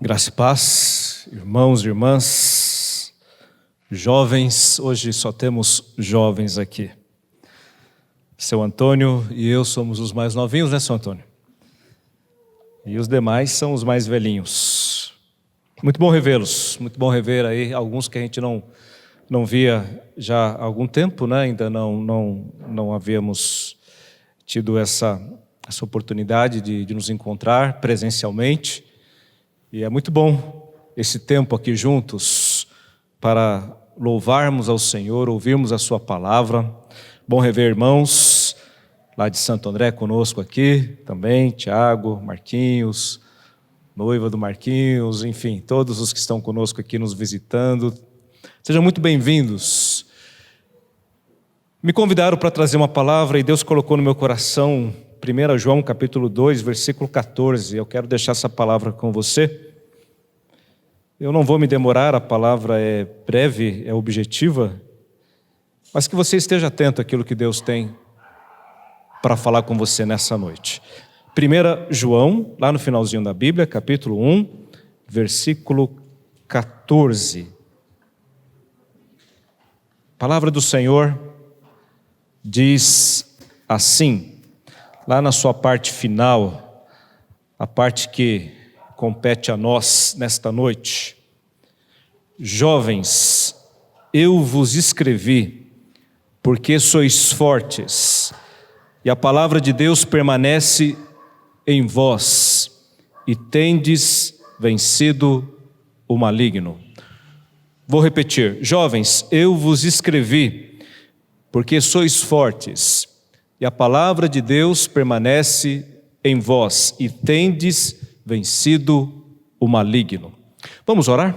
Graça e paz, irmãos e irmãs, jovens, hoje só temos jovens aqui. Seu Antônio e eu somos os mais novinhos, né, seu Antônio? E os demais são os mais velhinhos. Muito bom revê-los, muito bom rever aí alguns que a gente não via já há algum tempo, né? Ainda não havíamos tido essa oportunidade de nos encontrar presencialmente. E é muito bom esse tempo aqui juntos para louvarmos ao Senhor, ouvirmos a sua palavra. Bom rever irmãos lá de Santo André conosco aqui também, Tiago, Marquinhos, noiva do Marquinhos, enfim, todos os que estão conosco aqui nos visitando. Sejam muito bem-vindos. Me convidaram para trazer uma palavra e Deus colocou no meu coração 1 João capítulo 2, versículo 14. Eu quero deixar essa palavra com você. Eu não vou me demorar, a palavra é breve, é objetiva, mas que você esteja atento àquilo que Deus tem para falar com você nessa noite. 1 João, lá no finalzinho da Bíblia, capítulo 1, versículo 14. A palavra do Senhor diz assim, lá na sua parte final, a parte que compete a nós nesta noite. Jovens, eu vos escrevi, porque sois fortes, e a palavra de Deus permanece em vós, e tendes vencido o maligno. Vou repetir, jovens, eu vos escrevi, porque sois fortes, e a palavra de Deus permanece em vós, e tendes vencido o maligno. Vamos orar?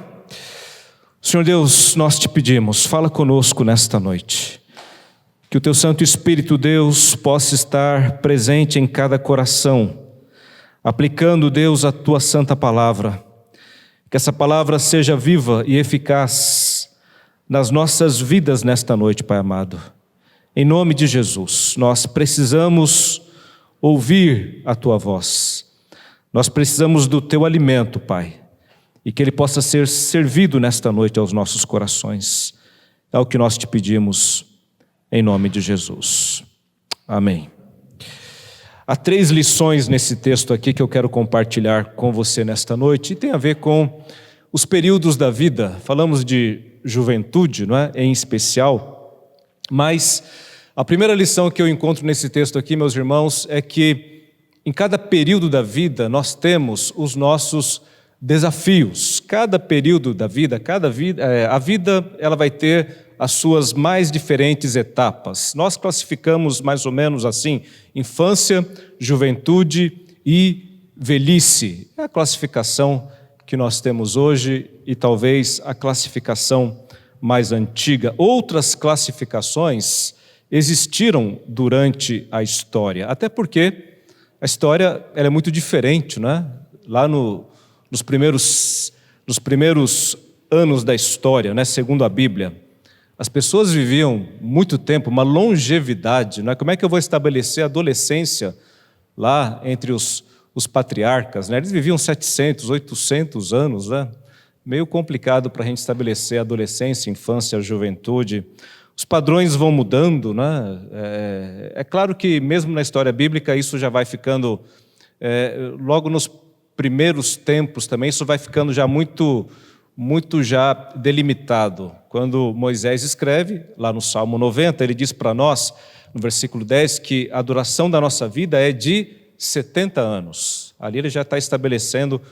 Senhor Deus, nós te pedimos, fala conosco nesta noite. Que o teu Santo Espírito, Deus, possa estar presente em cada coração, aplicando, Deus, a tua santa palavra. Que essa palavra seja viva e eficaz nas nossas vidas nesta noite, Pai amado. Em nome de Jesus, nós precisamos ouvir a tua voz. Nós precisamos do teu alimento, Pai, e que ele possa ser servido nesta noite aos nossos corações. É o que nós te pedimos, em nome de Jesus. Amém. Há 3 lições nesse texto aqui que eu quero compartilhar com você nesta noite, e tem a ver com os períodos da vida. Falamos de juventude, não é? Em especial, mas a primeira lição que eu encontro nesse texto aqui, meus irmãos, é que em cada período da vida, nós temos os nossos desafios. Cada período da vida, a vida ela vai ter as suas mais diferentes etapas. Nós classificamos mais ou menos assim, infância, juventude e velhice. É a classificação que nós temos hoje e talvez a classificação mais antiga. Outras classificações existiram durante a história, até porque a história ela é muito diferente, né? Lá nos primeiros anos da história, né? Segundo a Bíblia, as pessoas viviam muito tempo, uma longevidade, né? Como é que eu vou estabelecer a adolescência lá entre os patriarcas, né? Eles viviam 700, 800 anos, né? Meio complicado para a gente estabelecer a adolescência, infância, juventude. Os padrões vão mudando, né? É claro que mesmo na história bíblica isso já vai ficando, logo nos primeiros tempos também, isso vai ficando já muito já delimitado. Quando Moisés escreve, lá no Salmo 90, ele diz para nós, no versículo 10, que a duração da nossa vida é de 70 anos. Ali ele já está estabelecendo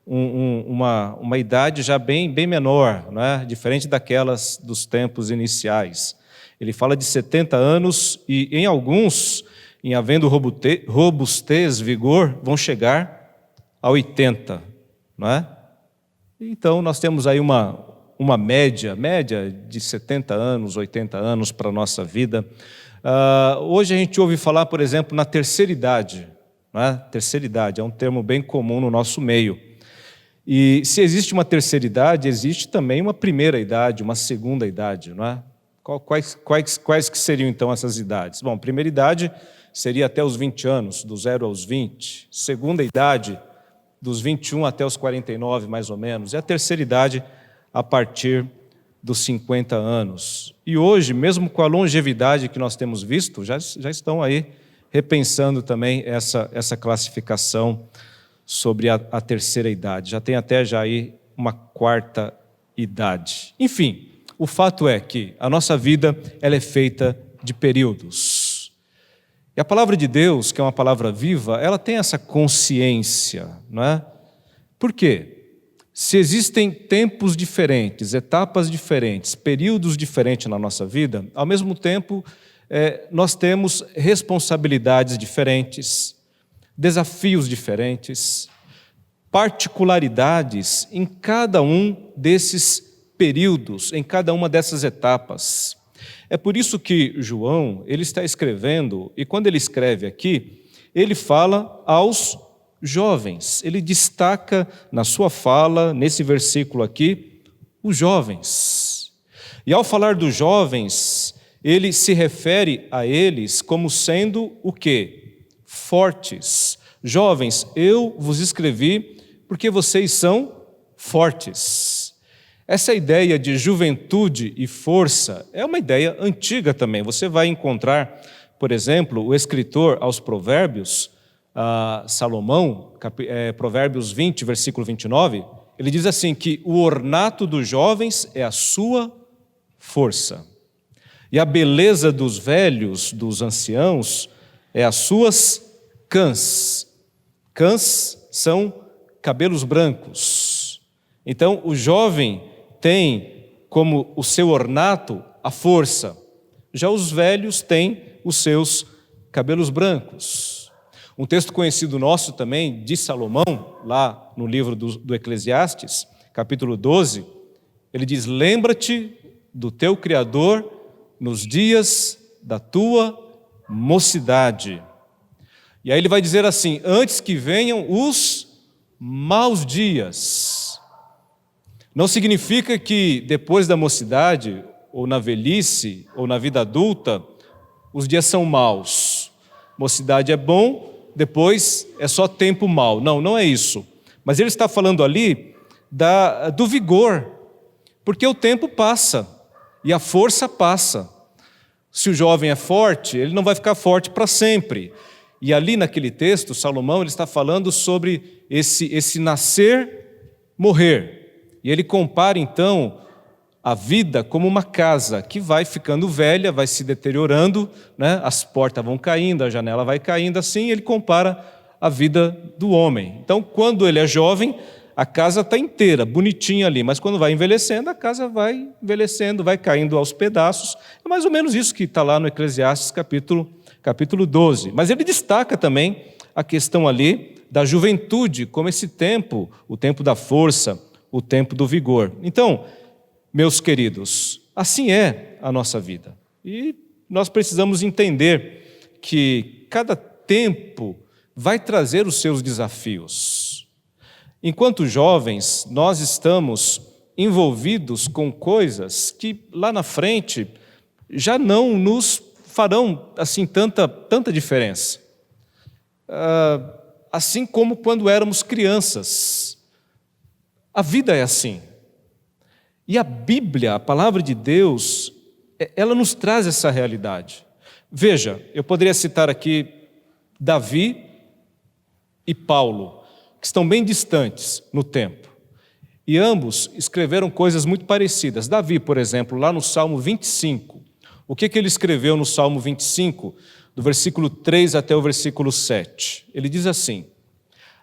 uma idade já bem menor, né? Diferente daquelas dos tempos iniciais. Ele fala de 70 anos e em alguns, em havendo robustez, vigor, vão chegar a 80, não é? Então nós temos aí uma média de 70 anos, 80 anos para a nossa vida. Hoje a gente ouve falar, por exemplo, na terceira idade, não é? Terceira idade é um termo bem comum no nosso meio. E se existe uma terceira idade, existe também uma primeira idade, uma segunda idade, não é? Quais que seriam então essas idades? Bom, primeira idade seria até os 20 anos, do 0 aos 20. Segunda idade, dos 21 até os 49, mais ou menos, e a terceira idade a partir dos 50 anos. E hoje, mesmo com a longevidade que nós temos visto, já estão aí repensando também essa classificação sobre a terceira idade. Já tem até já aí uma quarta idade. Enfim, o fato é que a nossa vida ela é feita de períodos. E a palavra de Deus, que é uma palavra viva, ela tem essa consciência, não é? Por quê? Se existem tempos diferentes, etapas diferentes, períodos diferentes na nossa vida, ao mesmo tempo, nós temos responsabilidades diferentes, desafios diferentes, particularidades em cada um desses períodos, em cada uma dessas etapas. É por isso que João, ele está escrevendo, e quando ele escreve aqui, ele fala aos jovens. Ele destaca na sua fala, nesse versículo aqui, os jovens. E ao falar dos jovens, ele se refere a eles como sendo o quê? Fortes. Jovens, eu vos escrevi porque vocês são fortes. Essa ideia de juventude e força é uma ideia antiga também. Você vai encontrar, por exemplo, o escritor aos Provérbios, Salomão, Provérbios 20, versículo 29, ele diz assim que o ornato dos jovens é a sua força, e a beleza dos velhos, dos anciãos, é as suas cãs. Cãs são cabelos brancos. Então, o jovem tem como o seu ornato a força, já os velhos têm os seus cabelos brancos. Um texto conhecido nosso também, de Salomão, lá no livro do Eclesiastes, capítulo 12, ele diz: lembra-te do teu Criador nos dias da tua mocidade. E aí ele vai dizer assim: antes que venham os maus dias. Não significa que depois da mocidade, ou na velhice, ou na vida adulta, os dias são maus. Mocidade é bom, depois é só tempo mau. Não, não é isso. Mas ele está falando ali do vigor, porque o tempo passa e a força passa. Se o jovem é forte, ele não vai ficar forte para sempre. E ali naquele texto, Salomão ele está falando sobre esse nascer, morrer. E ele compara então a vida como uma casa que vai ficando velha, vai se deteriorando, né? As portas vão caindo, a janela vai caindo, assim ele compara a vida do homem. Então, quando ele é jovem, a casa está inteira, bonitinha ali, mas quando vai envelhecendo, a casa vai envelhecendo, vai caindo aos pedaços. É mais ou menos isso que está lá no Eclesiastes capítulo 12. Mas ele destaca também a questão ali da juventude, como esse tempo, o tempo da força, o tempo do vigor. Então, meus queridos, assim é a nossa vida. E nós precisamos entender que cada tempo vai trazer os seus desafios. Enquanto jovens, nós estamos envolvidos com coisas que lá na frente já não nos farão assim tanta diferença. Assim como quando éramos crianças. A vida é assim. E a Bíblia, a palavra de Deus, ela nos traz essa realidade. Veja, eu poderia citar aqui Davi e Paulo, que estão bem distantes no tempo. E ambos escreveram coisas muito parecidas. Davi, por exemplo, lá no Salmo 25. O que ele escreveu no Salmo 25, do versículo 3 até o versículo 7? Ele diz assim: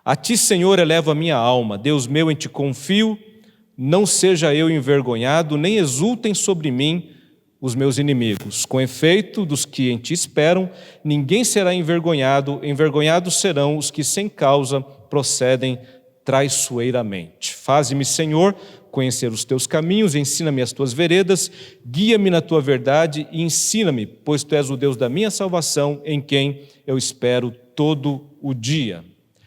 a ti, Senhor, elevo a minha alma, Deus meu, em ti confio. Não seja eu envergonhado, nem exultem sobre mim os meus inimigos. Com efeito, dos que em ti esperam, ninguém será envergonhado, envergonhados serão os que sem causa procedem traiçoeiramente. Faze-me, Senhor, conhecer os teus caminhos, ensina-me as tuas veredas, guia-me na tua verdade e ensina-me, pois tu és o Deus da minha salvação, em quem eu espero todo o dia.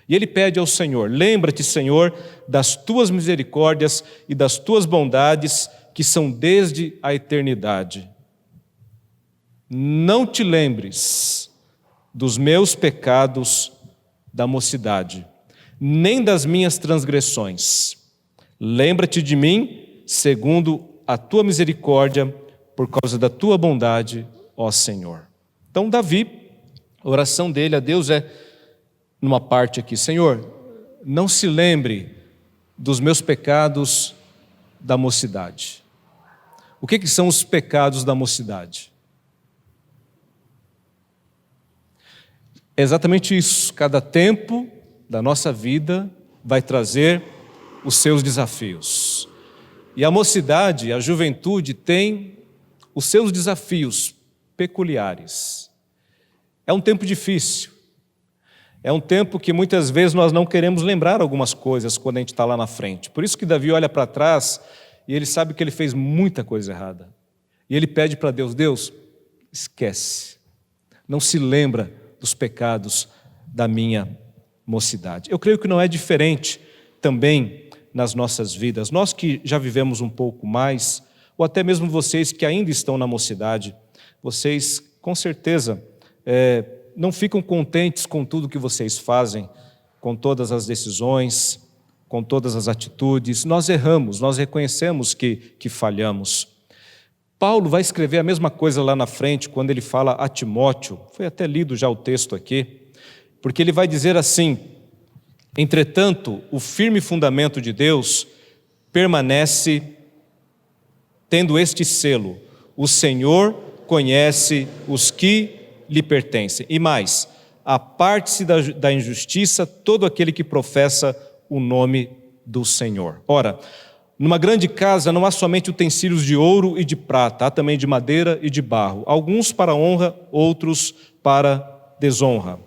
E ele pede ao Senhor: lembra-te, Senhor, das tuas misericórdias e das tuas bondades, que são desde a eternidade. Não te lembres dos meus pecados da mocidade, nem das minhas transgressões. Lembra-te de mim, segundo a tua misericórdia, por causa da tua bondade, ó Senhor. Então, Davi, a oração dele a Deus é, numa parte aqui, Senhor, não se lembre dos meus pecados da mocidade. O que são os pecados da mocidade? É exatamente isso. Cada tempo da nossa vida vai trazer os seus desafios. E a mocidade, a juventude, tem os seus desafios peculiares. É um tempo difícil. É um tempo que muitas vezes nós não queremos lembrar algumas coisas quando a gente está lá na frente. Por isso que Davi olha para trás e ele sabe que ele fez muita coisa errada. E ele pede para Deus, Deus, esquece. Não se lembra dos pecados da minha mocidade. Eu creio que não é diferente também nas nossas vidas. Nós que já vivemos um pouco mais, ou até mesmo vocês que ainda estão na mocidade, vocês com certeza não ficam contentes com tudo que vocês fazem, com todas as decisões, com todas as atitudes. Nós erramos, nós reconhecemos que falhamos. Paulo vai escrever a mesma coisa lá na frente, quando ele fala a Timóteo, foi até lido já o texto aqui, porque ele vai dizer assim, entretanto, o firme fundamento de Deus permanece tendo este selo, o Senhor conhece os que lhe pertencem. E mais, aparte-se da injustiça todo aquele que professa o nome do Senhor. Ora, numa grande casa não há somente utensílios de ouro e de prata, há também de madeira e de barro, alguns para honra, outros para desonra.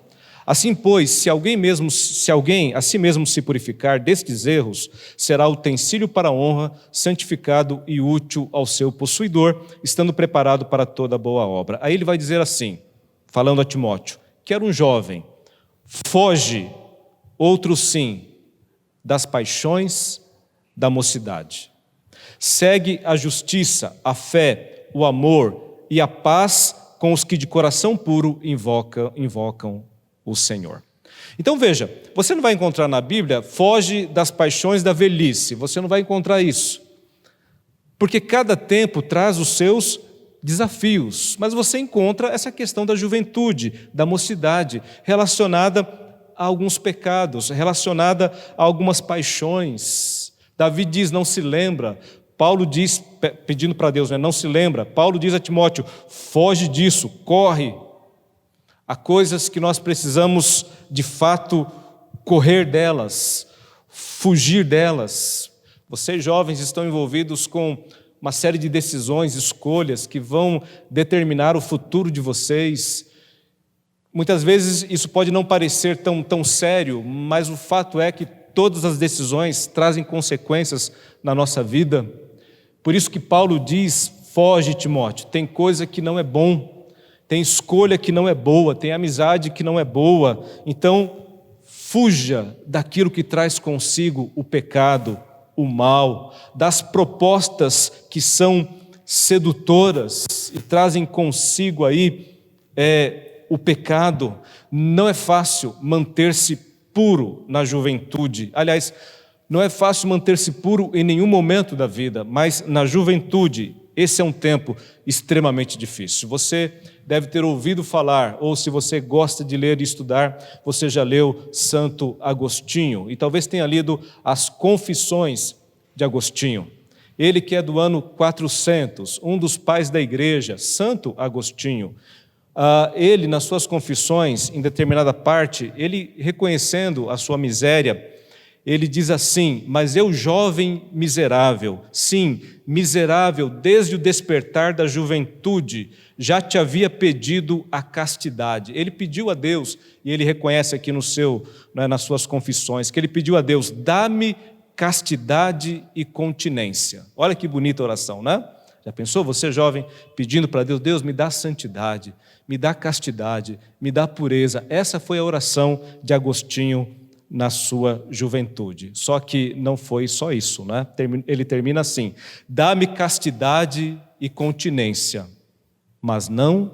Assim, pois, se alguém a si mesmo se purificar destes erros, será utensílio para honra, santificado e útil ao seu possuidor, estando preparado para toda boa obra. Aí ele vai dizer assim, falando a Timóteo, que era um jovem, foge, outro sim, das paixões da mocidade. Segue a justiça, a fé, o amor e a paz com os que de coração puro invocam o Senhor. Então veja, você não vai encontrar na Bíblia, foge das paixões da velhice, você não vai encontrar isso. Porque cada tempo traz os seus desafios, mas você encontra essa questão da juventude, da mocidade, relacionada a alguns pecados, relacionada a algumas paixões. Davi diz, não se lembra. Paulo diz, pedindo para Deus, não se lembra. Paulo diz a Timóteo, foge disso, corre. Há coisas que nós precisamos, de fato, correr delas, fugir delas. Vocês jovens estão envolvidos com uma série de decisões, escolhas que vão determinar o futuro de vocês. Muitas vezes isso pode não parecer tão sério, mas o fato é que todas as decisões trazem consequências na nossa vida. Por isso que Paulo diz, foge, Timóteo, tem coisa que não é bom, tem escolha que não é boa, tem amizade que não é boa. Então, fuja daquilo que traz consigo o pecado, o mal, das propostas que são sedutoras e trazem consigo aí o pecado. Não é fácil manter-se puro na juventude. Aliás, não é fácil manter-se puro em nenhum momento da vida, mas na juventude, esse é um tempo extremamente difícil. Você deve ter ouvido falar, ou se você gosta de ler e estudar, você já leu Santo Agostinho, e talvez tenha lido as Confissões de Agostinho. Ele que é do ano 400, um dos pais da igreja, Santo Agostinho. Ele, nas suas confissões, em determinada parte, ele reconhecendo a sua miséria, ele diz assim, mas eu jovem miserável, sim, miserável desde o despertar da juventude, já te havia pedido a castidade. Ele pediu a Deus, e ele reconhece aqui nas suas confissões, que ele pediu a Deus, dá-me castidade e continência. Olha que bonita oração, né? Já pensou, você jovem, pedindo para Deus, Deus me dá santidade, me dá castidade, me dá pureza. Essa foi a oração de Agostinho na sua juventude. Só que não foi só isso, né? Ele termina assim, dá-me castidade e continência, mas não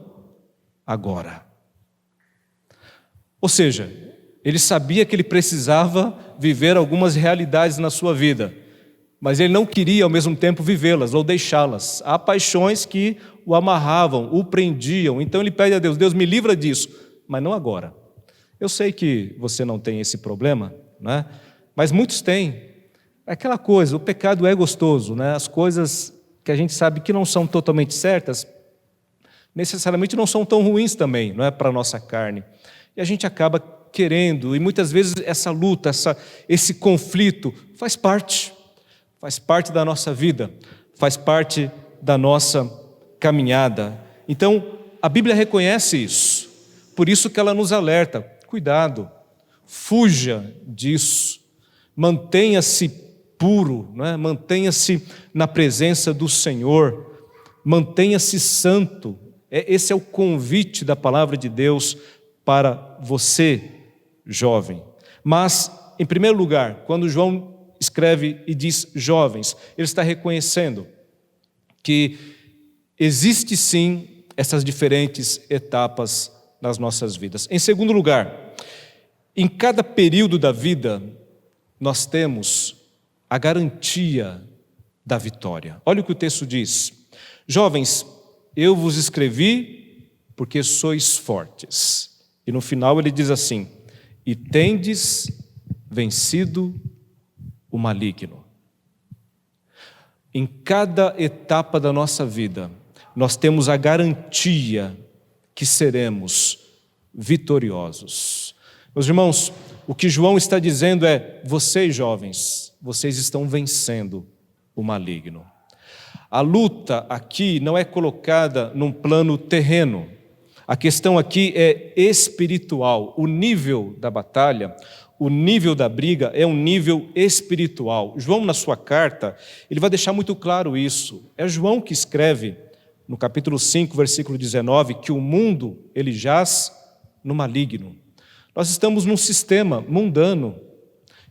agora. Ou seja, Ele sabia que ele precisava viver algumas realidades na sua vida, mas ele não queria ao mesmo tempo vivê-las ou deixá-las. Há paixões que o amarravam, o prendiam. Então ele pede a Deus: Deus, me livra disso, mas não agora. Eu sei que você não tem esse problema, né? Mas muitos têm. É aquela coisa, o pecado é gostoso, né? As coisas que a gente sabe que não são totalmente certas, necessariamente não são tão ruins também, não é, para a nossa carne. E a gente acaba querendo, e muitas vezes essa luta, esse conflito faz parte da nossa vida, faz parte da nossa caminhada. Então, a Bíblia reconhece isso, por isso que ela nos alerta: cuidado, fuja disso, mantenha-se puro, né? Mantenha-se na presença do Senhor, mantenha-se santo. Esse é o convite da palavra de Deus para você, jovem. Mas, em primeiro lugar, quando João escreve e diz jovens, ele está reconhecendo que existe sim essas diferentes etapas nas nossas vidas. Em segundo lugar, em cada período da vida, nós temos a garantia da vitória. Olha o que o texto diz: jovens, eu vos escrevi porque sois fortes. E no final ele diz assim: e tendes vencido o maligno. Em cada etapa da nossa vida, nós temos a garantia que seremos vitoriosos. Meus irmãos, o que João está dizendo é: vocês jovens, vocês estão vencendo o maligno. A luta aqui não é colocada num plano terreno. A questão aqui é espiritual. O nível da batalha, o nível da briga é um nível espiritual. João, na sua carta, ele vai deixar muito claro isso. É João que escreve, no capítulo 5, versículo 19, que o mundo, ele jaz no maligno. Nós estamos num sistema mundano.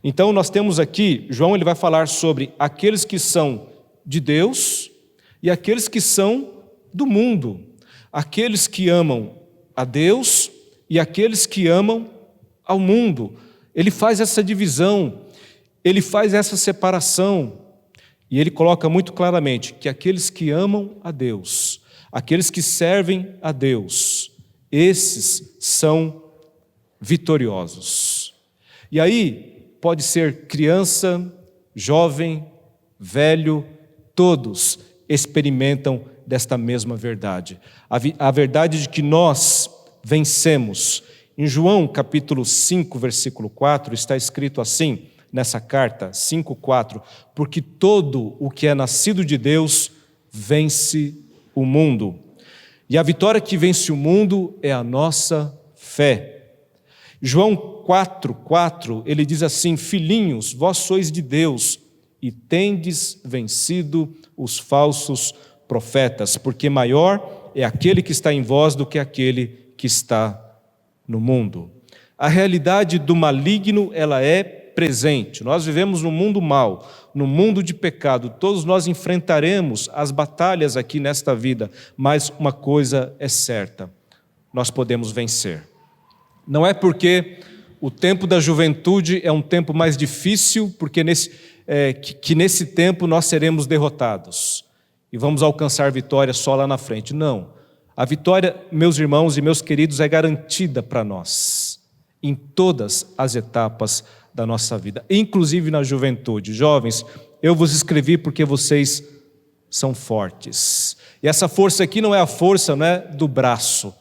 Então nós temos aqui, João ele vai falar sobre aqueles que são de Deus e aqueles que são do mundo. Aqueles que amam a Deus e aqueles que amam ao mundo. Ele faz essa divisão, ele faz essa separação. E ele coloca muito claramente que aqueles que amam a Deus, aqueles que servem a Deus, esses são vitoriosos. E aí, pode ser criança, jovem, velho, todos experimentam desta mesma verdade. A verdade de que nós vencemos. Em João capítulo 5, versículo 4, está escrito assim, nessa carta, 5:4, porque todo o que é nascido de Deus vence o mundo. E a vitória que vence o mundo é a nossa fé. João 4:4, ele diz assim: filhinhos, vós sois de Deus e tendes vencido os falsos profetas, porque maior é aquele que está em vós do que aquele que está no mundo. A realidade do maligno, ela é presente. Nós vivemos num mundo mau, num mundo de pecado. Todos nós enfrentaremos as batalhas aqui nesta vida, mas uma coisa é certa: nós podemos vencer. Não é porque o tempo da juventude é um tempo mais difícil, porque nesse tempo nós seremos derrotados e vamos alcançar vitória só lá na frente. Não. A vitória, meus irmãos e meus queridos, é garantida para nós em todas as etapas da nossa vida, inclusive na juventude. Jovens, eu vos escrevi porque vocês são fortes. E essa força aqui não é a força, não é, do braço,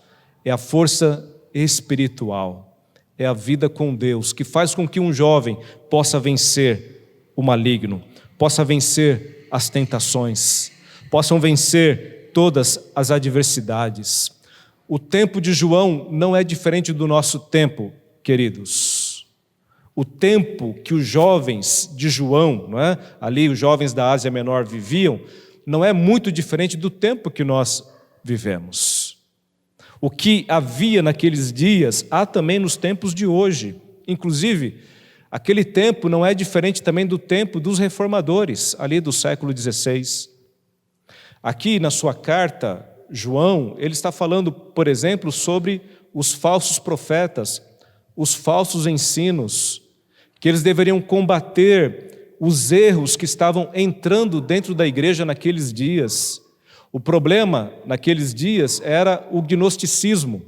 é a força espiritual. É a vida com Deus, que faz com que um jovem possa vencer o maligno, possa vencer as tentações, possam vencer todas as adversidades. O tempo de João não é diferente do nosso tempo, queridos. O tempo que os jovens de João, não é? Ali os jovens da Ásia Menor viviam, não é muito diferente do tempo que nós vivemos. O que havia naqueles dias, há também nos tempos de hoje. Inclusive, aquele tempo não é diferente também do tempo dos reformadores, ali do século XVI. Aqui na sua carta, João, ele está falando, por exemplo, sobre os falsos profetas, os falsos ensinos, que eles deveriam combater os erros que estavam entrando dentro da igreja naqueles dias. O problema naqueles dias era o gnosticismo.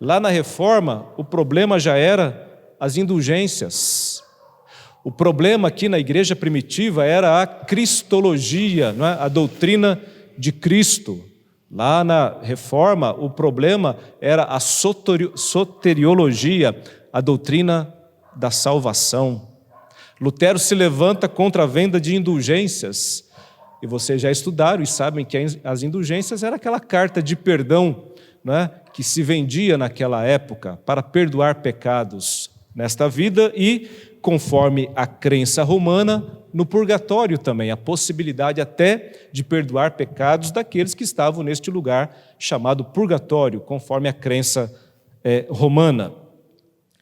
Lá na Reforma, o problema já era as indulgências. O problema aqui na igreja primitiva era a cristologia, não é? A doutrina de Cristo. Lá na Reforma, o problema era a soteriologia, a doutrina da salvação. Lutero se levanta contra a venda de indulgências. E vocês já estudaram e sabem que as indulgências era aquela carta de perdão, não é? Que se vendia naquela época para perdoar pecados nesta vida e, conforme a crença romana, no purgatório também, a possibilidade até de perdoar pecados daqueles que estavam neste lugar chamado purgatório, conforme a crença romana.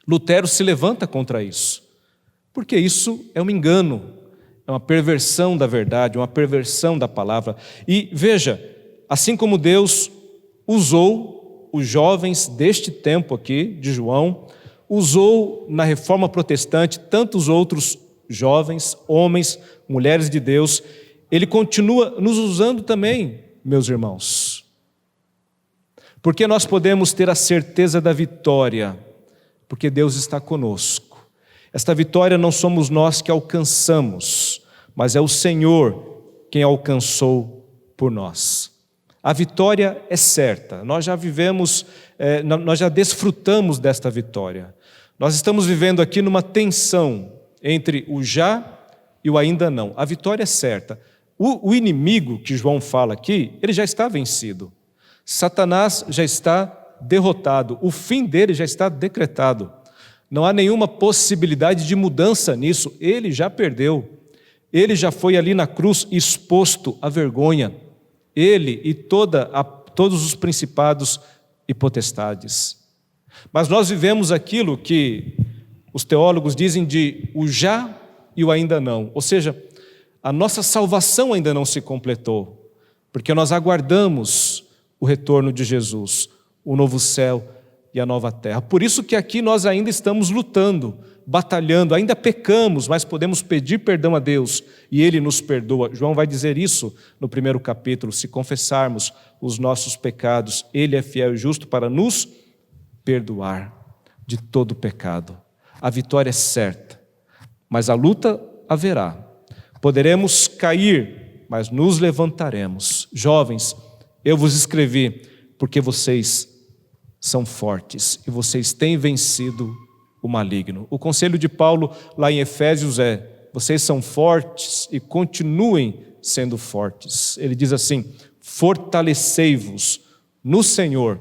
Lutero se levanta contra isso, porque isso é um engano, é uma perversão da verdade, uma perversão da palavra. E veja, assim como Deus usou os jovens deste tempo aqui, de João, usou na Reforma Protestante tantos outros jovens, homens, mulheres de Deus, Ele continua nos usando também, meus irmãos. Porque nós podemos ter a certeza da vitória, porque Deus está conosco. Esta vitória não somos nós que alcançamos, mas é o Senhor quem alcançou por nós. A vitória é certa, nós já vivemos, nós já desfrutamos desta vitória. Nós estamos vivendo aqui numa tensão entre o já e o ainda não. A vitória é certa. O inimigo que João fala aqui, ele já está vencido. Satanás já está derrotado, o fim dele já está decretado. Não há nenhuma possibilidade de mudança nisso, ele já perdeu. Ele já foi ali na cruz exposto à vergonha. Ele e todos os principados e potestades. Mas nós vivemos aquilo que os teólogos dizem de o já e o ainda não. Ou seja, a nossa salvação ainda não se completou, porque nós aguardamos o retorno de Jesus, o novo céu e a nova terra. Por isso que aqui nós ainda estamos lutando, batalhando, ainda pecamos, mas podemos pedir perdão a Deus e Ele nos perdoa. João vai dizer isso no primeiro capítulo: se confessarmos os nossos pecados, Ele é fiel e justo para nos perdoar de todo pecado. A vitória é certa, mas a luta haverá. Poderemos cair, mas nos levantaremos. Jovens, eu vos escrevi porque vocês são fortes e vocês têm vencido o maligno. O conselho de Paulo lá em Efésios é: vocês são fortes e continuem sendo fortes. Ele diz assim: fortalecei-vos no Senhor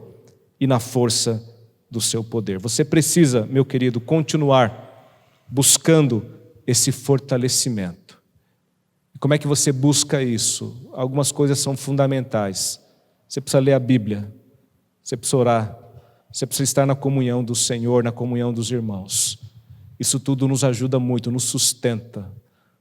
e na força do seu poder. Você precisa, meu querido, continuar buscando esse fortalecimento. E como é que você busca isso? Algumas coisas são fundamentais. Você precisa ler a Bíblia, você precisa orar, você precisa estar na comunhão do Senhor, na comunhão dos irmãos. Isso tudo nos ajuda muito, nos sustenta.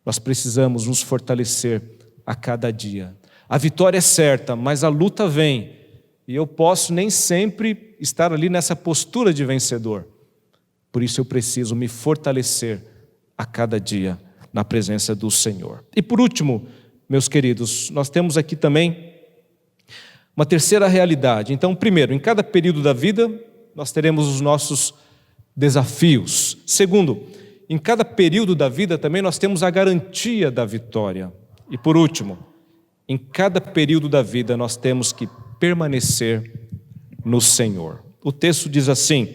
Nós precisamos nos fortalecer a cada dia. A vitória é certa, mas a luta vem. E eu posso nem sempre estar ali nessa postura de vencedor. Por isso eu preciso me fortalecer a cada dia na presença do Senhor. E por último, meus queridos, nós temos aqui também uma terceira realidade. Então, primeiro, em cada período da vida, nós teremos os nossos desafios. Segundo, em cada período da vida também nós temos a garantia da vitória. E por último, em cada período da vida nós temos que permanecer no Senhor. O texto diz assim: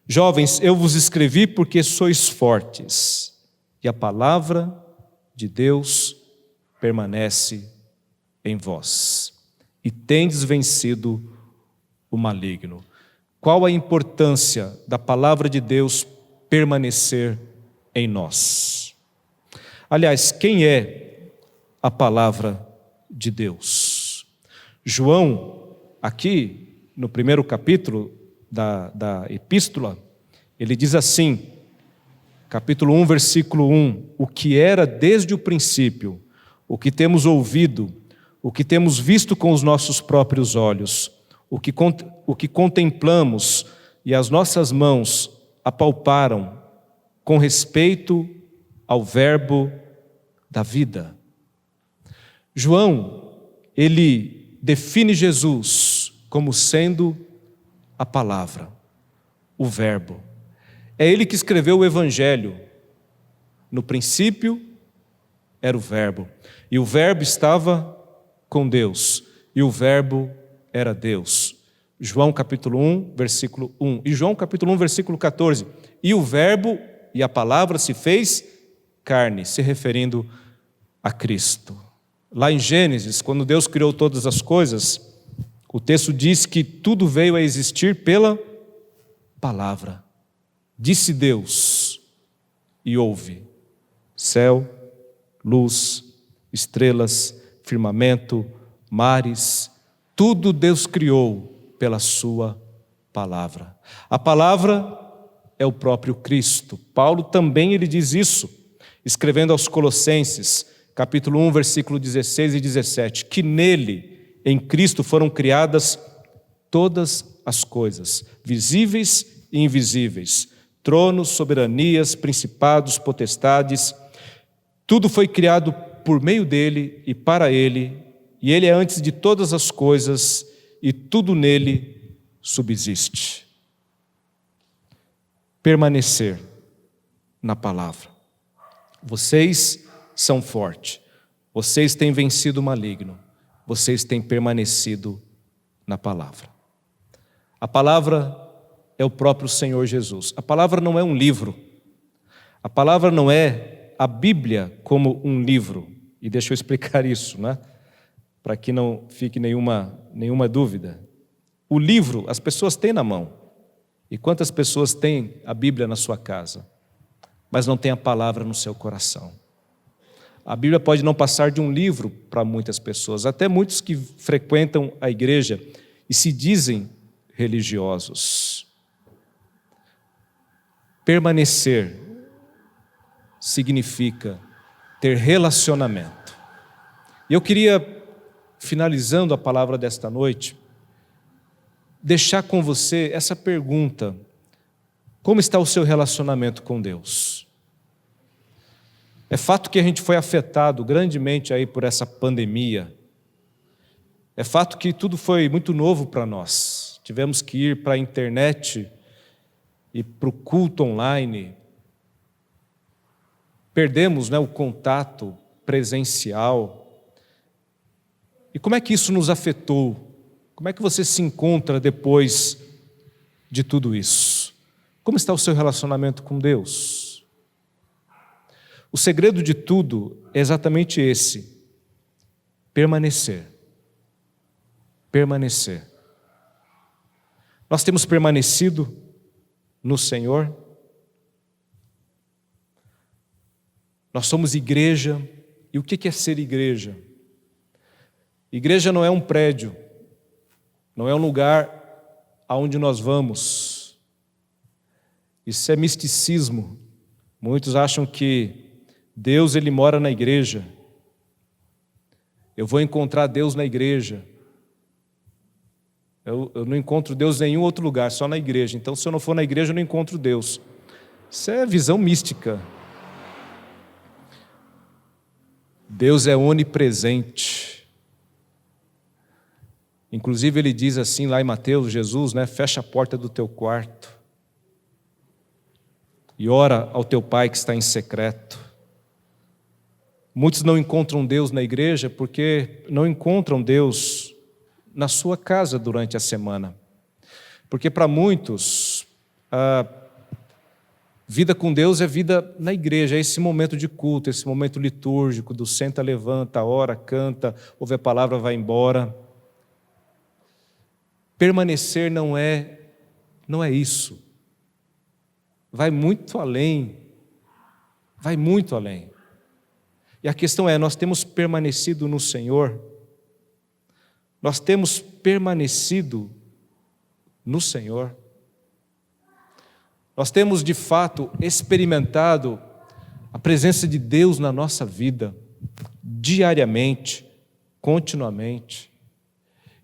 jovens, eu vos escrevi porque sois fortes, e a palavra de Deus permanece em vós, e tendes vencido o maligno. Qual a importância da palavra de Deus permanecer em nós? Aliás, quem é a palavra de Deus? João, aqui no primeiro capítulo da epístola, ele diz assim, capítulo 1, versículo 1, o que era desde o princípio, o que temos ouvido, o que temos visto com os nossos próprios olhos, o que contemplamos e as nossas mãos apalparam com respeito ao Verbo da vida. João, ele define Jesus como sendo a palavra, o Verbo. É ele que escreveu o Evangelho. No princípio era o Verbo, e o Verbo estava com Deus, e o Verbo era Deus. João capítulo 1, versículo 1. E João capítulo 1, versículo 14. E o Verbo e a palavra se fez carne, se referindo a Cristo. Lá em Gênesis, quando Deus criou todas as coisas, o texto diz que tudo veio a existir pela palavra. Disse Deus, e houve céu, luz, estrelas, firmamento, mares, tudo Deus criou pela sua palavra. A palavra é o próprio Cristo. Paulo também ele diz isso, escrevendo aos Colossenses, capítulo 1, versículo 16 e 17, que nele, em Cristo, foram criadas todas as coisas, visíveis e invisíveis, tronos, soberanias, principados, potestades, tudo foi criado por meio dele e para ele, e ele é antes de todas as coisas, e tudo nele subsiste. Permanecer na palavra. Vocês são fortes, vocês têm vencido o maligno, vocês têm permanecido na palavra. A palavra é o próprio Senhor Jesus. A palavra não é um livro, a palavra não é a Bíblia como um livro, e deixa eu explicar isso, né? Para que não fique nenhuma dúvida. O livro as pessoas têm na mão. E quantas pessoas têm a Bíblia na sua casa, mas não têm a palavra no seu coração? A Bíblia pode não passar de um livro para muitas pessoas, até muitos que frequentam a igreja e se dizem religiosos. Permanecer significa ter relacionamento. E eu queria, finalizando a palavra desta noite, deixar com você essa pergunta: como está o seu relacionamento com Deus? É fato que a gente foi afetado grandemente aí por essa pandemia. É fato que tudo foi muito novo para nós. Tivemos que ir para a internet e para o culto online. Perdemos, o contato presencial. E como é que isso nos afetou? Como é que você se encontra depois de tudo isso? Como está o seu relacionamento com Deus? O segredo de tudo é exatamente esse: permanecer. Permanecer. Nós temos permanecido no Senhor. Nós somos igreja. E o que é ser igreja? Igreja não é um prédio, não é um lugar aonde nós vamos. Isso é misticismo. Muitos acham que Deus ele mora na igreja. Eu vou encontrar Deus na igreja. Eu não encontro Deus em nenhum outro lugar, só na igreja. Então, se eu não for na igreja, eu não encontro Deus. Isso é visão mística. Deus é onipresente. Inclusive, ele diz assim lá em Mateus, Jesus, fecha a porta do teu quarto e ora ao teu Pai que está em secreto. Muitos não encontram Deus na igreja porque não encontram Deus na sua casa durante a semana. Porque para muitos, a vida com Deus é vida na igreja, é esse momento de culto, esse momento litúrgico, do senta, levanta, ora, canta, ouve a palavra, vai embora. Permanecer não é isso. Vai muito além. Vai muito além. E a questão é, nós temos permanecido no Senhor? Nós temos permanecido no Senhor? Nós temos, de fato, experimentado a presença de Deus na nossa vida, diariamente, continuamente.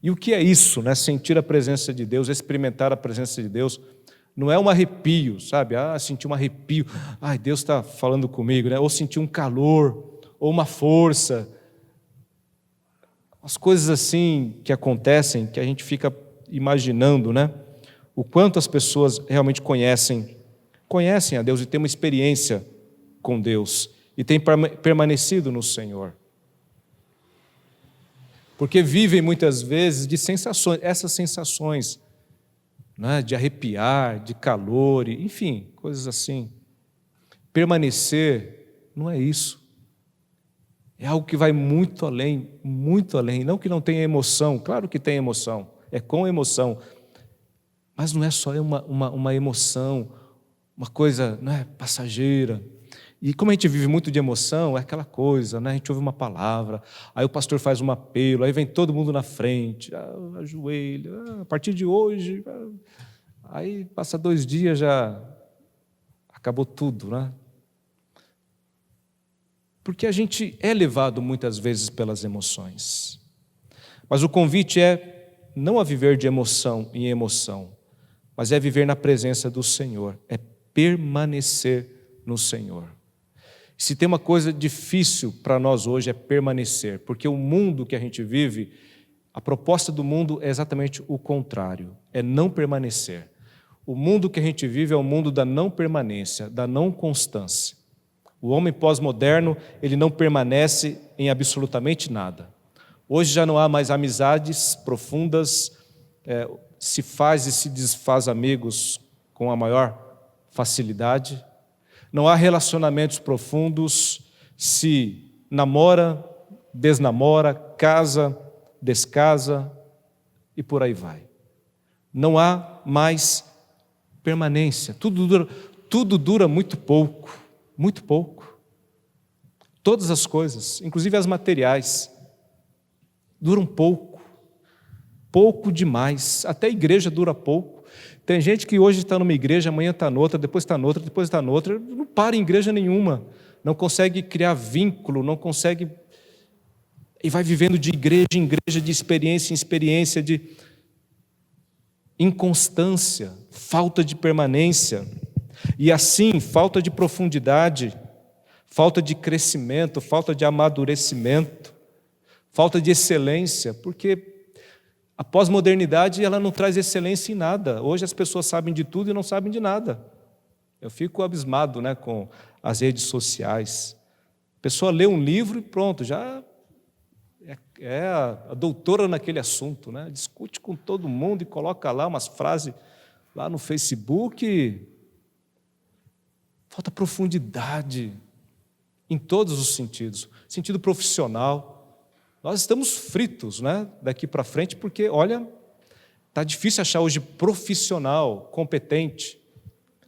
E o que é isso, sentir a presença de Deus, experimentar a presença de Deus? Não é um arrepio, sabe? Senti um arrepio. Ai, Deus está falando comigo, né? Ou senti um calor, ou uma força. As coisas assim que acontecem, que a gente fica imaginando, né? O quanto as pessoas realmente conhecem a Deus e têm uma experiência com Deus e têm permanecido no Senhor. Porque vivem muitas vezes de sensações, essas sensações, né, de arrepiar, de calor, enfim, coisas assim. Permanecer não é isso. É algo que vai muito além, muito além. Não que não tenha emoção, claro que tem emoção, é com emoção. Mas não é só uma emoção, uma coisa, não é, passageira. E como a gente vive muito de emoção, é aquela coisa, né? A gente ouve uma palavra, aí o pastor faz um apelo, aí vem todo mundo na frente, ajoelha, a partir de hoje, aí passa 2 dias, já acabou tudo, né? Porque a gente é levado muitas vezes pelas emoções. Mas o convite é não a viver de emoção em emoção, mas é viver na presença do Senhor, é permanecer no Senhor. Se tem uma coisa difícil para nós hoje é permanecer, porque o mundo que a gente vive, a proposta do mundo é exatamente o contrário, é não permanecer. O mundo que a gente vive é o mundo da não permanência, da não constância. O homem pós-moderno, ele não permanece em absolutamente nada. Hoje já não há mais amizades profundas, se faz e se desfaz amigos com a maior facilidade. Não há relacionamentos profundos, se namora, desnamora, casa, descasa e por aí vai. Não há mais permanência, tudo dura muito pouco, muito pouco. Todas as coisas, inclusive as materiais, duram pouco, pouco demais, até a igreja dura pouco. Tem gente que hoje está numa igreja, amanhã está noutra, depois está noutra, depois está noutra, não para em igreja nenhuma, não consegue criar vínculo, não consegue, e vai vivendo de igreja em igreja, de experiência em experiência, de inconstância, falta de permanência, e assim, falta de profundidade, falta de crescimento, falta de amadurecimento, falta de excelência, porque a pós-modernidade, ela não traz excelência em nada. Hoje as pessoas sabem de tudo e não sabem de nada. Eu fico abismado, né, com as redes sociais. A pessoa lê um livro e pronto, já é a doutora naquele assunto, né? Discute com todo mundo e coloca lá umas frases lá no Facebook. Falta profundidade em todos os sentidos. Sentido profissional. Nós estamos fritos, né, daqui para frente, porque, olha, está difícil achar hoje profissional, competente,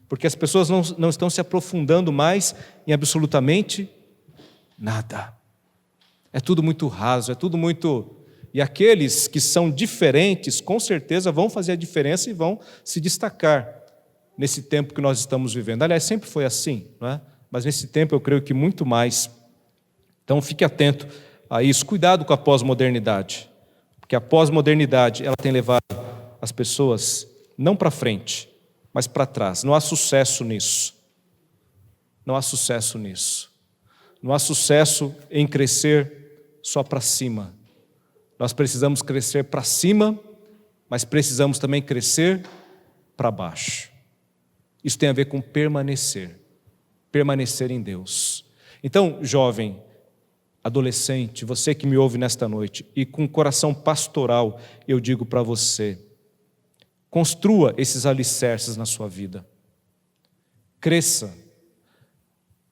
porque as pessoas não estão se aprofundando mais em absolutamente nada. É tudo muito raso, é tudo muito... E aqueles que são diferentes, com certeza vão fazer a diferença e vão se destacar nesse tempo que nós estamos vivendo. Aliás, sempre foi assim, não é? Mas nesse tempo eu creio que muito mais. Então fique atento a isso. Cuidado com a pós-modernidade, porque a pós-modernidade ela tem levado as pessoas não para frente, mas para trás. Não há sucesso nisso. Não há sucesso nisso. Não há sucesso em crescer só para cima. Nós precisamos crescer para cima, mas precisamos também crescer para baixo. Isso tem a ver com permanecer em Deus. Então, jovem, adolescente, você que me ouve nesta noite, e com coração pastoral, eu digo para você, construa esses alicerces na sua vida. Cresça.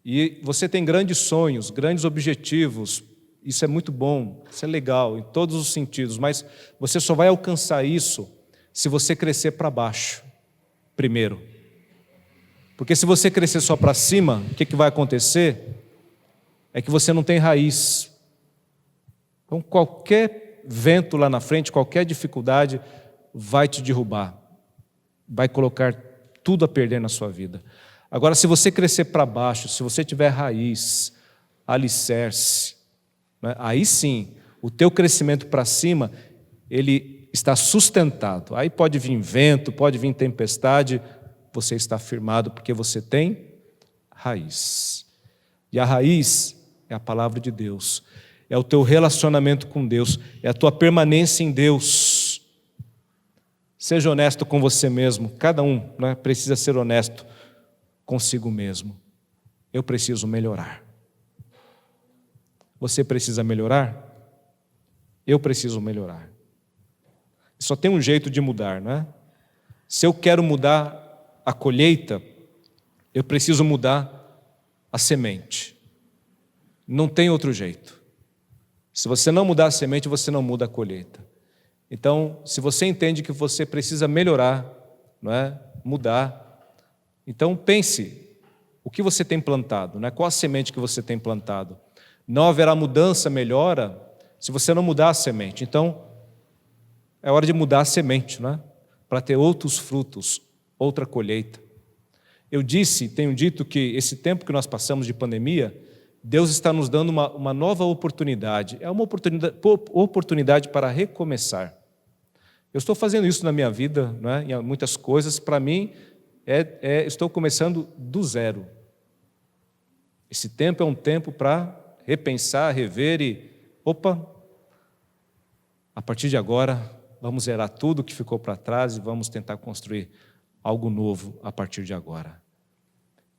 E você tem grandes sonhos, grandes objetivos, isso é muito bom, isso é legal, em todos os sentidos, mas você só vai alcançar isso se você crescer para baixo, primeiro. Porque se você crescer só para cima, o que vai acontecer? É que você não tem raiz. Então, qualquer vento lá na frente, qualquer dificuldade, vai te derrubar. Vai colocar tudo a perder na sua vida. Agora, se você crescer para baixo, se você tiver raiz, alicerce, né, aí sim, o teu crescimento para cima, ele está sustentado. Aí pode vir vento, pode vir tempestade, você está firmado porque você tem raiz. E a raiz é a palavra de Deus, é o teu relacionamento com Deus, é a tua permanência em Deus. Seja honesto com você mesmo, cada um, né, precisa ser honesto consigo mesmo. Eu preciso melhorar. Você precisa melhorar? Eu preciso melhorar. Só tem um jeito de mudar, não é? Se eu quero mudar a colheita, eu preciso mudar a semente. Não tem outro jeito. Se você não mudar a semente, você não muda a colheita. Então, se você entende que você precisa melhorar, não é? Mudar, então pense o que você tem plantado, não é? Qual a semente que você tem plantado. Não haverá mudança, melhora, se você não mudar a semente. Então, é hora de mudar a semente, não é? Para ter outros frutos, outra colheita. Tenho dito que esse tempo que nós passamos de pandemia, Deus está nos dando uma nova oportunidade. É uma oportunidade para recomeçar. Eu estou fazendo isso na minha vida, não é? Em muitas coisas. Para mim, estou começando do zero. Esse tempo é um tempo para repensar, rever e... a partir de agora, vamos zerar tudo que ficou para trás e vamos tentar construir algo novo a partir de agora.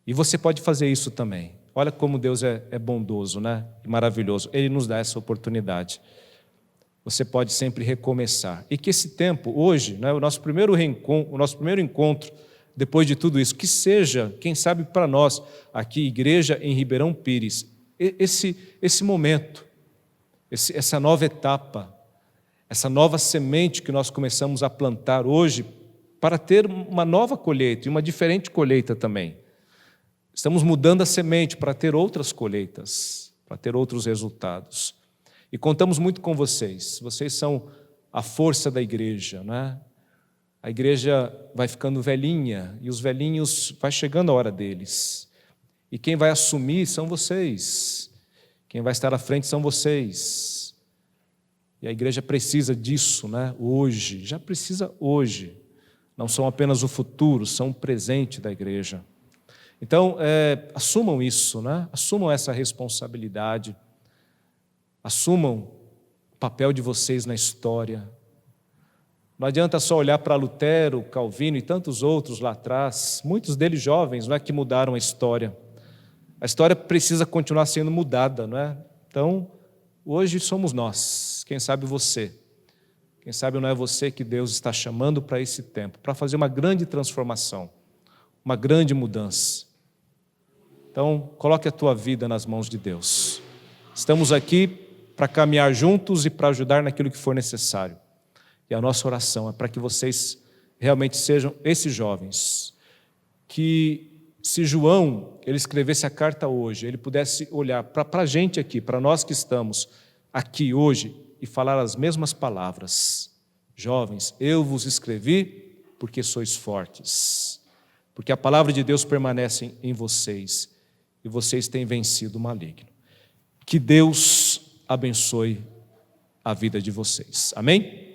E você pode fazer isso também. Olha como Deus é bondoso, né? E maravilhoso. Ele nos dá essa oportunidade. Você pode sempre recomeçar. E que esse tempo, hoje, né, o nosso primeiro encontro, depois de tudo isso, que seja, quem sabe para nós, aqui, igreja em Ribeirão Pires, esse momento, essa nova etapa, essa nova semente que nós começamos a plantar hoje, para ter uma nova colheita e uma diferente colheita também. Estamos mudando a semente para ter outras colheitas, para ter outros resultados. E contamos muito com vocês. Vocês são a força da igreja, né? A igreja vai ficando velhinha e os velhinhos, vai chegando a hora deles. E quem vai assumir são vocês. Quem vai estar à frente são vocês. E a igreja precisa disso, né? Hoje, já precisa hoje. Não são apenas o futuro, são o presente da igreja. Então, assumam isso, né? Assumam essa responsabilidade, assumam o papel de vocês na história. Não adianta só olhar para Lutero, Calvino e tantos outros lá atrás, muitos deles jovens, não é, que mudaram a história. A história precisa continuar sendo mudada, não é? Então, hoje somos nós, quem sabe você. Quem sabe não é você que Deus está chamando para esse tempo, para fazer uma grande transformação, uma grande mudança. Então, coloque a tua vida nas mãos de Deus. Estamos aqui para caminhar juntos e para ajudar naquilo que for necessário. E a nossa oração é para que vocês realmente sejam esses jovens, que se João ele escrevesse a carta hoje, ele pudesse olhar para a gente aqui, para nós que estamos aqui hoje, e falar as mesmas palavras. Jovens, eu vos escrevi porque sois fortes, porque a palavra de Deus permanece em vocês, e vocês têm vencido o maligno. Que Deus abençoe a vida de vocês. Amém?